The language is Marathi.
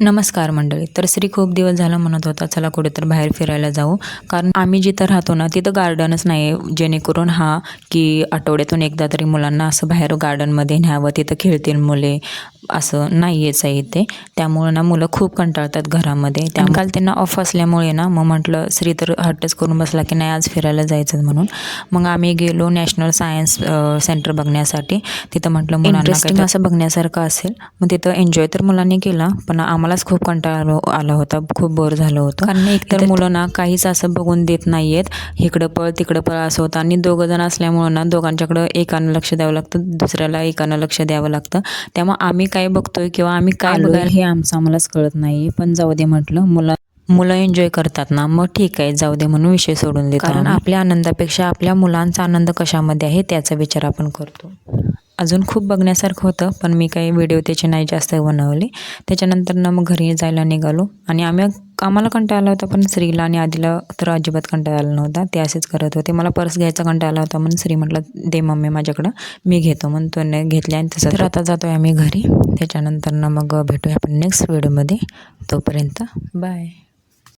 नमस्कार मंडळी. तर श्री खूप दिवस झालं म्हणत होता चला कुठेतरी बाहेर फिरायला जाऊ, कारण आम्ही जिथं राहतो ना तिथं गार्डनच नाही आहे, जेणेकरून की आठवड्यातून एकदा तरी मुलांना असं बाहेर गार्डनमध्ये न्यावं, तिथं खेळतील मुले, असं नाही आहेच आहे इथे. त्यामुळं ना मुलं खूप कंटाळतात घरामध्ये. काल त्यांना ऑफ असल्यामुळे ना मग म्हटलं श्री तर हट्टच करून बसला की नाही आज फिरायला जायचं म्हणून. मग आम्ही गेलो नॅशनल सायन्स सेंटर बघण्यासाठी. तिथं म्हटलं मुलांना इंटरेस्टिंग असं बघण्यासारखं असेल. मग तिथं एन्जॉय तर मुलांनी केला, पण आम्हालाच खूप कंटाळा आला होता, खूप बोर झालं होतं. कारण एकतर मुलं ना काहीच असं बघून देत नाही आहेत, इकडं पळ तिकडं पळ असं होतं. आणि दोघं जण असल्यामुळं ना दोघांच्याकडं एकानं लक्ष द्यावं लागतं, दुसऱ्याला एकानं लक्ष द्यावं लागतं. त्यामुळे आम्ही काय बघतोय किंवा आम्ही काय बघायला हे आम्हालाच कळत नाही. पण जाऊ दे म्हटलं, मुलं एन्जॉय करतात ना, मग ठीक आहे जाऊ दे म्हणून विषय सोडून देतो. कारण आपल्या आनंदापेक्षा आपल्या मुलांचा आनंद कशामध्ये आहे त्याचा विचार आपण करतो. अजून खूप बघण्यासारखं होतं, पण मी काही व्हिडिओ त्याचे नाही जास्त बनवले. त्याच्यानंतर ना मग घरी जायला निघालो आणि आम्हाला कंटाळा आला होता, पण श्रीला आणि आधीला तर अजिबात कंटाळा आला नव्हता. ते असेच करत होते. मला पर्स घ्यायचा कंटाळा आला होता म्हणून श्री म्हटलं दे मम्मी माझ्याकडं, मी घेतो म्हणून तो घेतले. आणि तसं तर आता जातो आहे आम्ही घरी. त्याच्यानंतर ना मग भेटूया आपण नेक्स्ट व्हिडिओमध्ये. तोपर्यंत बाय.